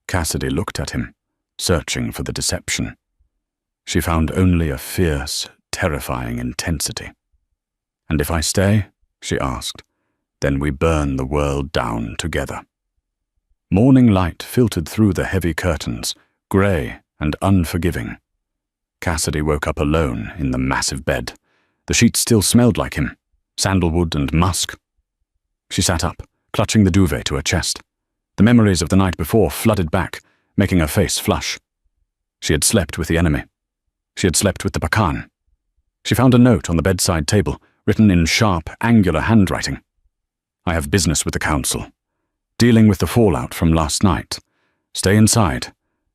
Cassidy looked at him, searching for the deception. She found only a fierce, terrifying intensity. "And if I stay?" she asked. "Then we burn the world down together." Morning light filtered through the heavy curtains, grey and unforgiving. Cassidy woke up alone in the massive bed. The sheets still smelled like him, sandalwood and musk. She sat up, clutching the duvet to her chest. The memories of the night before flooded back, making her face flush. She had slept with the enemy. She had slept with the Bakan. She found a note on the bedside table, written in sharp, angular handwriting. "I have business with the council. Dealing with the fallout from last night. Stay inside.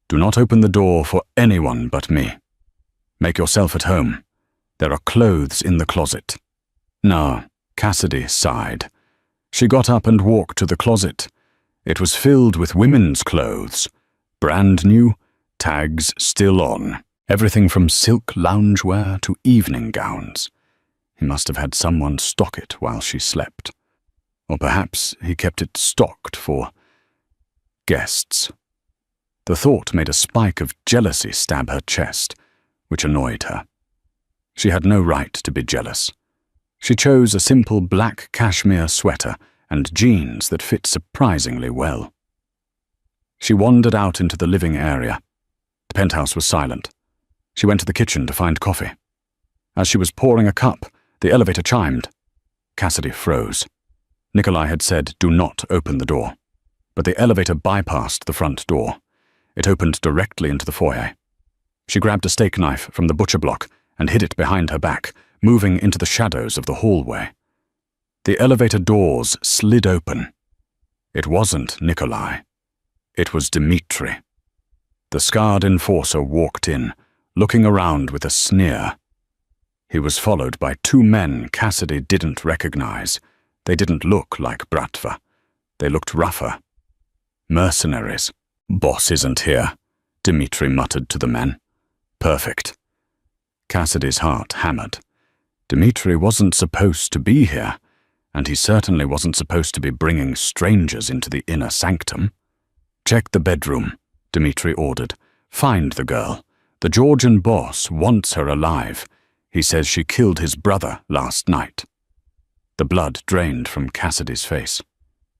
Do not open the door for anyone but me. Make yourself at home. There are clothes in the closet." No, Cassidy sighed. She got up and walked to the closet. It was filled with women's clothes. Brand new, tags still on. Everything from silk loungewear to evening gowns. He must have had someone stock it while she slept. Or perhaps he kept it stocked for guests. The thought made a spike of jealousy stab her chest, which annoyed her. She had no right to be jealous. She chose a simple black cashmere sweater and jeans that fit surprisingly well. She wandered out into the living area. The penthouse was silent. She went to the kitchen to find coffee. As she was pouring a cup, the elevator chimed. Cassidy froze. Nikolai had said, "Do not open the door." But the elevator bypassed the front door. It opened directly into the foyer. She grabbed a steak knife from the butcher block and hid it behind her back, moving into the shadows of the hallway. The elevator doors slid open. It wasn't Nikolai. It was Dmitri. The scarred enforcer walked in, looking around with a sneer. He was followed by 2 men Cassidy didn't recognize. They didn't look like Bratva. They looked rougher. Mercenaries. "Boss isn't here," Dmitri muttered to the men. "Perfect." Cassidy's heart hammered. Dmitri wasn't supposed to be here, and he certainly wasn't supposed to be bringing strangers into the inner sanctum. "Check the bedroom," Dmitri ordered. "Find the girl. The Georgian boss wants her alive. He says she killed his brother last night." The blood drained from Cassidy's face.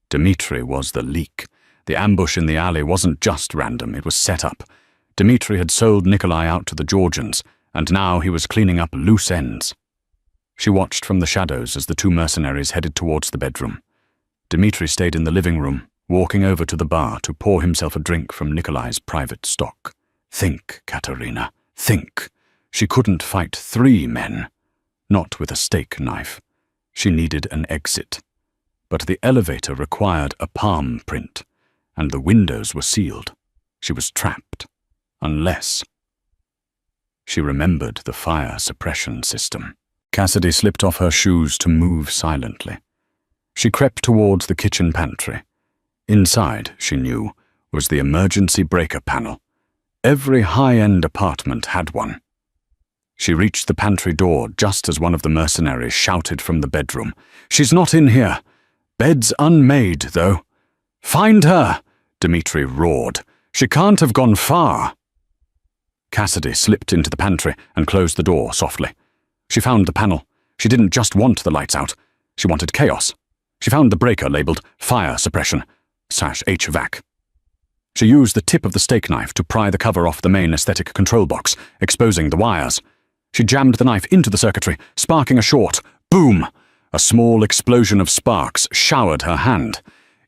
Dmitri was the leak. The ambush in the alley wasn't just random, it was set up. Dmitri had sold Nikolai out to the Georgians, and now he was cleaning up loose ends. She watched from the shadows as the 2 mercenaries headed towards the bedroom. Dmitri stayed in the living room, walking over to the bar to pour himself a drink from Nikolai's private stock. Think, Katerina, think. She couldn't fight 3 men. Not with a steak knife. She needed an exit. But the elevator required a palm print, and the windows were sealed. She was trapped. Unless... She remembered the fire suppression system. Cassidy slipped off her shoes to move silently. She crept towards the kitchen pantry. Inside, she knew, was the emergency breaker panel. Every high-end apartment had one. She reached the pantry door just as one of the mercenaries shouted from the bedroom. "She's not in here. Bed's unmade, though." "Find her!" Dmitri roared. "She can't have gone far." Cassidy slipped into the pantry and closed the door softly. She found the panel. She didn't just want the lights out. She wanted chaos. She found the breaker labeled Fire Suppression /HVAC. She used the tip of the steak knife to pry the cover off the main aesthetic control box, exposing the wires. She jammed the knife into the circuitry, sparking a short. Boom! A small explosion of sparks showered her hand.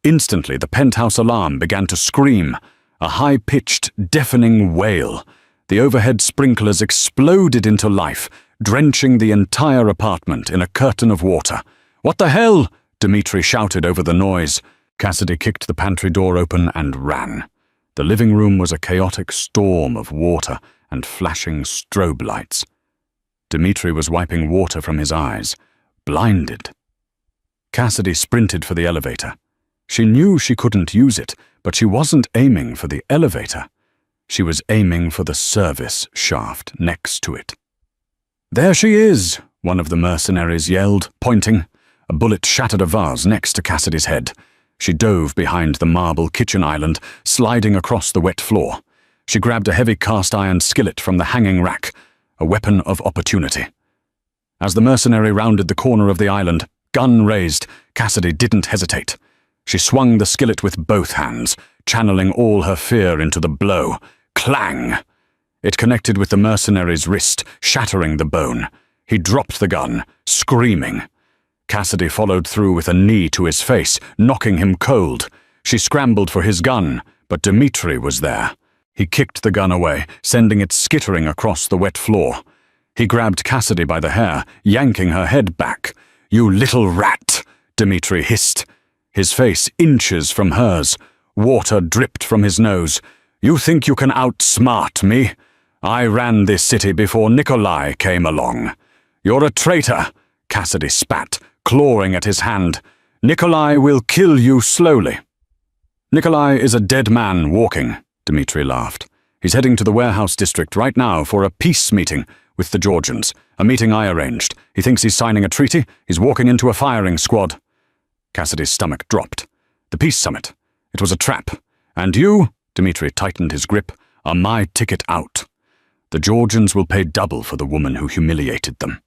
Instantly, the penthouse alarm began to scream, a high-pitched, deafening wail. The overhead sprinklers exploded into life, drenching the entire apartment in a curtain of water. "What the hell?" Dimitri shouted over the noise. Cassidy kicked the pantry door open and ran. The living room was a chaotic storm of water and flashing strobe lights. Dimitri was wiping water from his eyes, blinded. Cassidy sprinted for the elevator. She knew she couldn't use it, but she wasn't aiming for the elevator. She was aiming for the service shaft next to it. "There she is!" one of the mercenaries yelled, pointing. A bullet shattered a vase next to Cassidy's head. She dove behind the marble kitchen island, sliding across the wet floor. She grabbed a heavy cast-iron skillet from the hanging rack, a weapon of opportunity. As the mercenary rounded the corner of the island, gun raised, Cassidy didn't hesitate. She swung the skillet with both hands, channeling all her fear into the blow. Clang! It connected with the mercenary's wrist, shattering the bone. He dropped the gun, screaming. Cassidy followed through with a knee to his face, knocking him cold. She scrambled for his gun, but Dimitri was there. He kicked the gun away, sending it skittering across the wet floor. He grabbed Cassidy by the hair, yanking her head back. "You little rat!" Dimitri hissed. His face inches from hers. Water dripped from his nose. "You think you can outsmart me? I ran this city before Nikolai came along. You're a traitor," Cassidy spat, clawing at his hand. "Nikolai will kill you slowly." "Nikolai is a dead man walking," Dimitri laughed. "He's heading to the warehouse district right now for a peace meeting with the Georgians, a meeting I arranged. He thinks he's signing a treaty. He's walking into a firing squad." Cassidy's stomach dropped. The peace summit. It was a trap. "And you," Dimitri tightened his grip, "are my ticket out. The Georgians will pay double for the woman who humiliated them."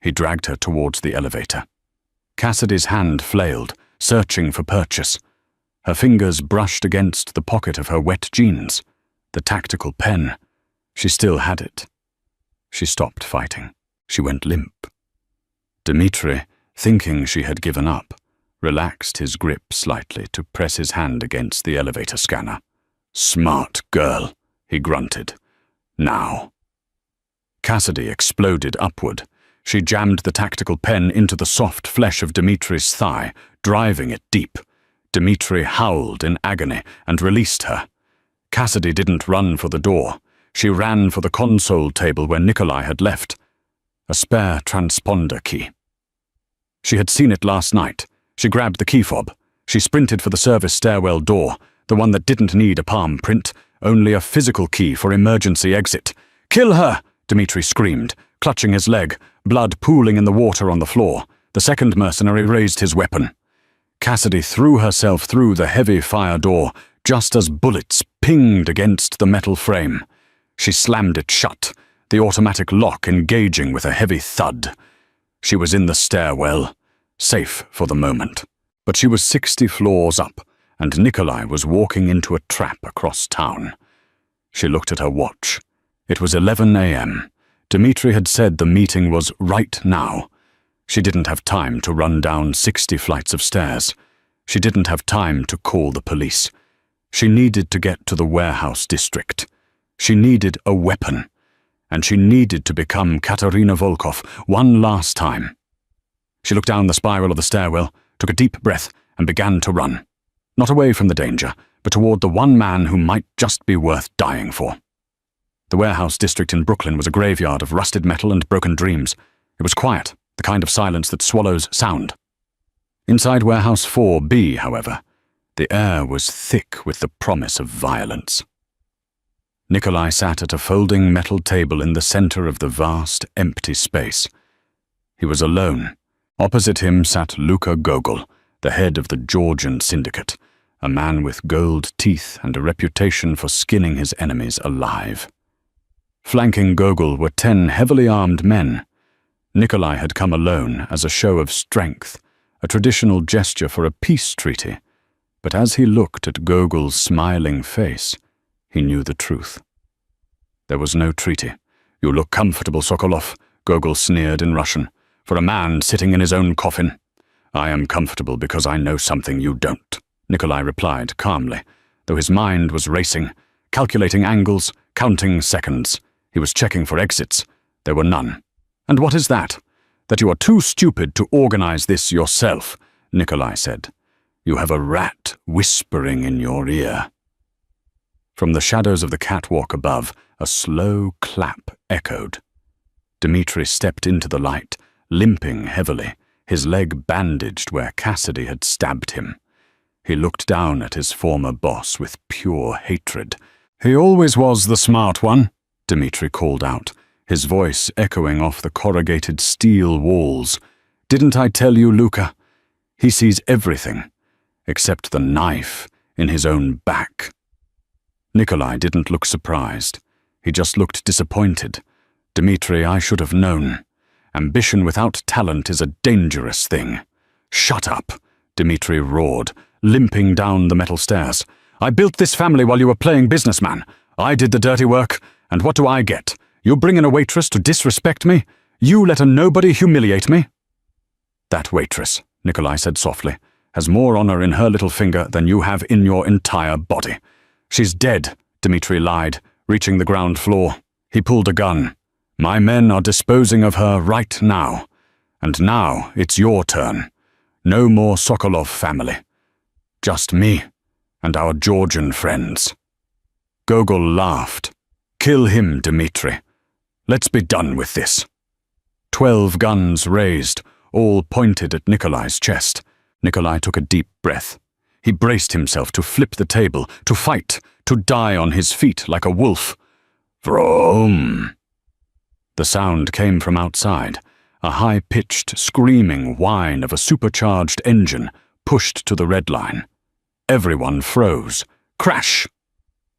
He dragged her towards the elevator. Cassidy's hand flailed, searching for purchase. Her fingers brushed against the pocket of her wet jeans. The tactical pen. She still had it. She stopped fighting. She went limp. Dimitri, thinking she had given up, relaxed his grip slightly to press his hand against the elevator scanner. "Smart girl," he grunted. "Now." Cassidy exploded upward. She jammed the tactical pen into the soft flesh of Dimitri's thigh, driving it deep. Dimitri howled in agony and released her. Cassidy didn't run for the door. She ran for the console table where Nikolai had left. A spare transponder key. She had seen it last night. She grabbed the key fob. She sprinted for the service stairwell door, the one that didn't need a palm print, only a physical key for emergency exit. "Kill her!" Dimitri screamed, clutching his leg, blood pooling in the water on the floor. The second mercenary raised his weapon. Cassidy threw herself through the heavy fire door just as bullets pinged against the metal frame. She slammed it shut, the automatic lock engaging with a heavy thud. She was in the stairwell, safe for the moment. But she was 60 floors up, and Nikolai was walking into a trap across town. She looked at her watch. It was 11 a.m. Dimitri had said the meeting was right now. She didn't have time to run down 60 flights of stairs. She didn't have time to call the police. She needed to get to the warehouse district. She needed a weapon. And she needed to become Katerina Volkov one last time. She looked down the spiral of the stairwell, took a deep breath, and began to run. Not away from the danger, but toward the one man who might just be worth dying for. The warehouse district in Brooklyn was a graveyard of rusted metal and broken dreams. It was quiet, the kind of silence that swallows sound. Inside Warehouse 4B, however, the air was thick with the promise of violence. Nikolai sat at a folding metal table in the center of the vast, empty space. He was alone. Opposite him sat Luka Gogol, the head of the Georgian syndicate, a man with gold teeth and a reputation for skinning his enemies alive. Flanking Gogol were 10 heavily armed men. Nikolai had come alone as a show of strength, a traditional gesture for a peace treaty. But as he looked at Gogol's smiling face, he knew the truth. There was no treaty, You look comfortable, Sokolov, Gogol sneered in Russian, for a man sitting in his own coffin. I am comfortable because I know something you don't, Nikolai replied calmly, though his mind was racing, calculating angles, counting seconds. He was checking for exits. There were none. And what is that? That you are too stupid to organize this yourself, Nikolai said. You have a rat whispering in your ear. From the shadows of the catwalk above, a slow clap echoed. Dmitri stepped into the light, limping heavily, his leg bandaged where Cassidy had stabbed him. He looked down at his former boss with pure hatred. He always was the smart one, Dmitri called out, his voice echoing off the corrugated steel walls. Didn't I tell you, Luka? He sees everything, except the knife in his own back. Nikolai didn't look surprised. He just looked disappointed. Dmitri, I should have known. Ambition without talent is a dangerous thing. Shut up, Dmitri roared, limping down the metal stairs. I built this family while you were playing businessman. I did the dirty work, and what do I get? You bring in a waitress to disrespect me? You let a nobody humiliate me? That waitress, Nikolai said softly, has more honor in her little finger than you have in your entire body. She's dead, Dmitri lied, reaching the ground floor. He pulled a gun. My men are disposing of her right now. And now it's your turn. No more Sokolov family. Just me and our Georgian friends. Gogol laughed. Kill him, Dmitri. Let's be done with this. 12 guns raised, all pointed at Nikolai's chest. Nikolai took a deep breath. He braced himself to flip the table, to fight, to die on his feet like a wolf. Vroom! The sound came from outside, a high-pitched, screaming whine of a supercharged engine pushed to the red line. Everyone froze. Crash!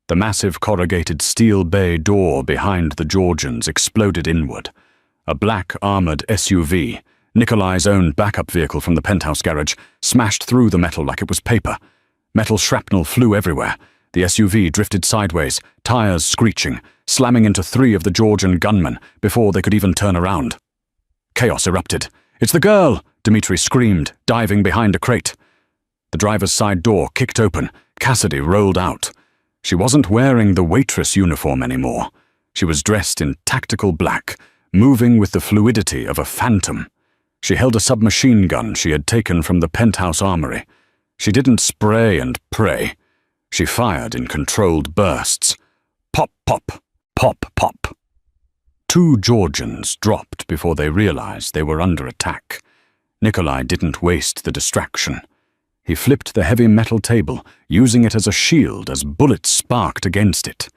The massive corrugated steel bay door behind the Georgians exploded inward. A black armored SUV, Nikolai's own backup vehicle from the penthouse garage, smashed through the metal like it was paper. Metal shrapnel flew everywhere. The SUV drifted sideways, tires screeching, slamming into 3 of the Georgian gunmen before they could even turn around. Chaos erupted. It's the girl! Dmitri screamed, diving behind a crate. The driver's side door kicked open. Cassidy rolled out. She wasn't wearing the waitress uniform anymore. She was dressed in tactical black, moving with the fluidity of a phantom. She held a submachine gun she had taken from the penthouse armory. She didn't spray and pray. She fired in controlled bursts. Pop, pop, pop, pop. 2 Georgians dropped before they realized they were under attack. Nikolai didn't waste the distraction. He flipped the heavy metal table, using it as a shield as bullets sparked against it.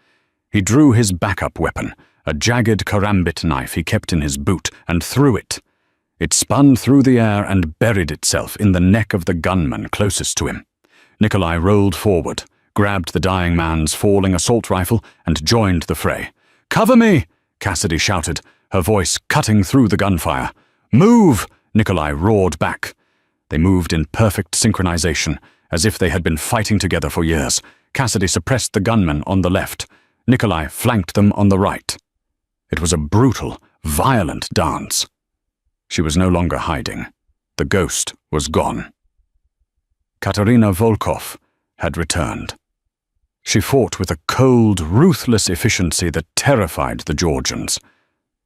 He drew his backup weapon, a jagged karambit knife he kept in his boot, and threw it. It spun through the air and buried itself in the neck of the gunman closest to him. Nikolai rolled forward, grabbed the dying man's falling assault rifle, and joined the fray. "Cover me!" Cassidy shouted, her voice cutting through the gunfire. "Move!" Nikolai roared back. They moved in perfect synchronization, as if they had been fighting together for years. Cassidy suppressed the gunmen on the left. Nikolai flanked them on the right. It was a brutal, violent dance. She was no longer hiding. The ghost was gone. Katerina Volkov had returned. She fought with a cold, ruthless efficiency that terrified the Georgians.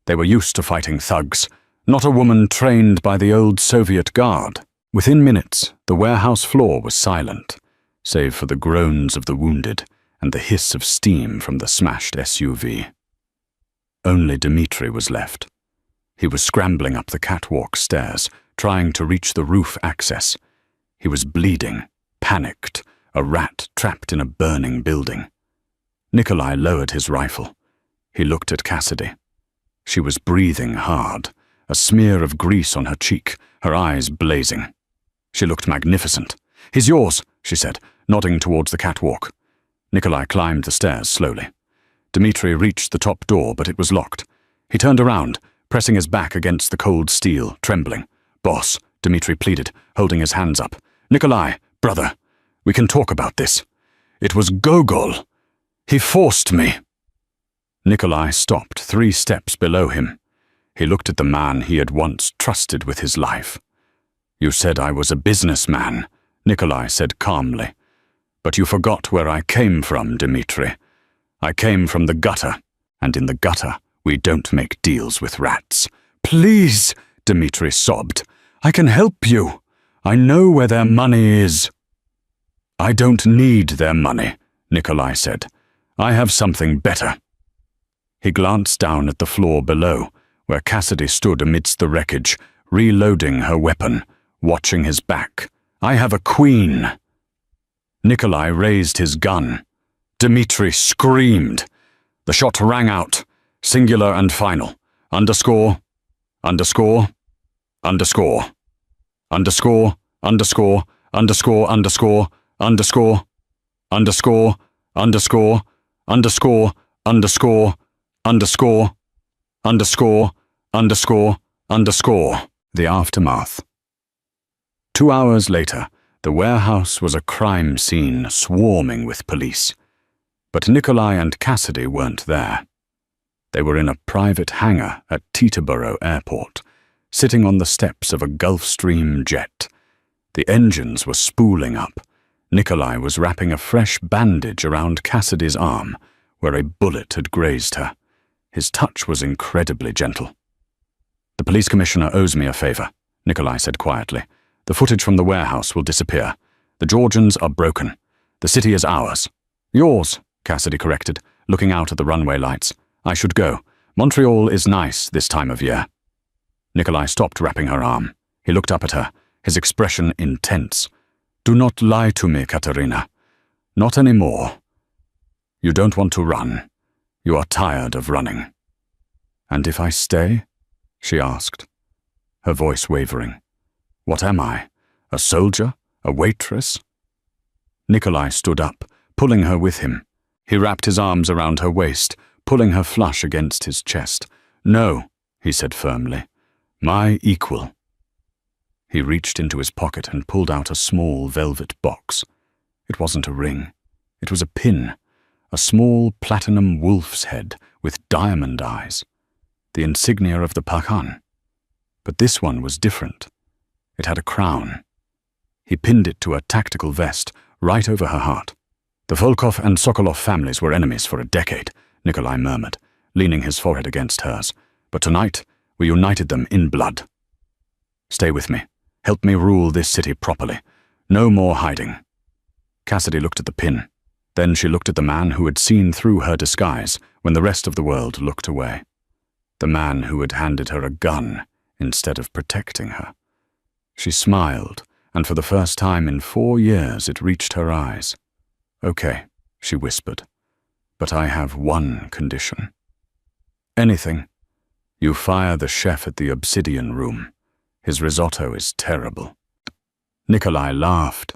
They were used to fighting thugs, not a woman trained by the old Soviet Guard. Within minutes, the warehouse floor was silent, save for the groans of the wounded and the hiss of steam from the smashed SUV. Only Dmitri was left. He was scrambling up the catwalk stairs, trying to reach the roof access. He was bleeding, panicked, a rat trapped in a burning building. Nikolai lowered his rifle. He looked at Cassidy. She was breathing hard, a smear of grease on her cheek, her eyes blazing. She looked magnificent. "He's yours," she said, nodding towards the catwalk. Nikolai climbed the stairs slowly. Dmitri reached the top door, but it was locked. He turned around, pressing his back against the cold steel, trembling. "Boss," Dmitri pleaded, holding his hands up. "Nikolai, brother, we can talk about this. It was Gogol. He forced me." Nikolai stopped 3 steps below him. He looked at the man he had once trusted with his life. "You said I was a businessman," Nikolai said calmly. "But you forgot where I came from, Dmitri. I came from the gutter, and in the gutter we don't make deals with rats." "Please," Dmitri sobbed. "I can help you. I know where their money is." "I don't need their money," Nikolai said. "I have something better." He glanced down at the floor below, where Cassidy stood amidst the wreckage, reloading her weapon, watching his back. "I have a queen." Nikolai raised his gun. Dmitri screamed. The shot rang out, singular and final. Underscore, underscore, underscore, underscore, underscore, underscore, underscore, underscore, underscore, underscore, underscore, underscore, underscore, underscore, underscore, underscore. The aftermath. 2 hours later, the warehouse was a crime scene swarming with police. But Nikolai and Cassidy weren't there. They were in a private hangar at Teterboro Airport, sitting on the steps of a Gulfstream jet. The engines were spooling up. Nikolai was wrapping a fresh bandage around Cassidy's arm, where a bullet had grazed her. His touch was incredibly gentle. "The police commissioner owes me a favor," Nikolai said quietly. "The footage from the warehouse will disappear. The Georgians are broken. The city is ours." "Yours," Cassidy corrected, looking out at the runway lights. "I should go. Montreal is nice this time of year." Nikolai stopped wrapping her arm. He looked up at her, his expression intense. "Do not lie to me, Katerina. Not anymore. You don't want to run. You are tired of running." "And if I stay?" she asked, her voice wavering. "What am I? A soldier? A waitress?" Nikolai stood up, pulling her with him. He wrapped his arms around her waist, pulling her flush against his chest. "No," he said firmly. "My equal." He reached into his pocket and pulled out a small velvet box. It wasn't a ring. It was a pin, a small platinum wolf's head with diamond eyes, the insignia of the Pakhan. But this one was different. It had a crown. He pinned it to a tactical vest right over her heart. "The Volkov and Sokolov families were enemies for a decade," Nikolai murmured, leaning his forehead against hers. "But tonight, we united them in blood. Stay with me. Help me rule this city properly. No more hiding." Cassidy looked at the pin. Then she looked at the man who had seen through her disguise when the rest of the world looked away. The man who had handed her a gun instead of protecting her. She smiled, and for the first time in 4 years it reached her eyes. "Okay," she whispered, "but I have one condition." "Anything. You fire the chef at the Obsidian Room. His risotto is terrible." Nikolai laughed,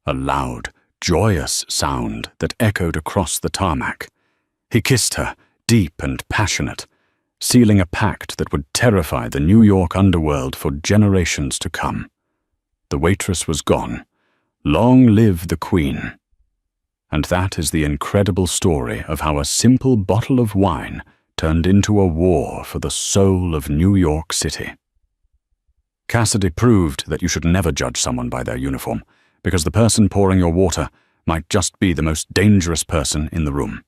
a loud, joyous sound that echoed across the tarmac. He kissed her, deep and passionate, sealing a pact that would terrify the New York underworld for generations to come. The waitress was gone. Long live the Queen. And that is the incredible story of how a simple bottle of wine turned into a war for the soul of New York City. Cassidy proved that you should never judge someone by their uniform, because the person pouring your water might just be the most dangerous person in the room.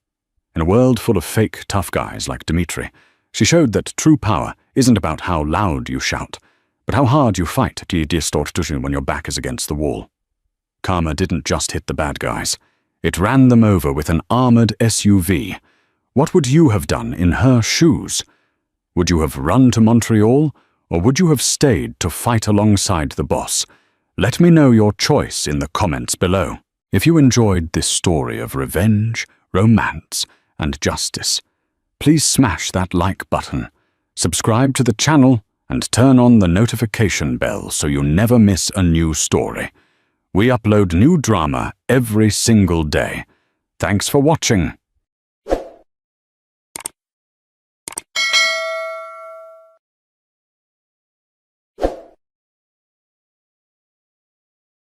In a world full of fake tough guys like Dmitri, she showed that true power isn't about how loud you shout, but how hard you fight when your back is against the wall. Karma didn't just hit the bad guys. It ran them over with an armored SUV. What would you have done in her shoes? Would you have run to Montreal, or would you have stayed to fight alongside the boss? Let me know your choice in the comments below. If you enjoyed this story of revenge, romance, and justice, please smash that like button, subscribe to the channel, and turn on the notification bell so you never miss a new story. We upload new drama every single day. Thanks for watching.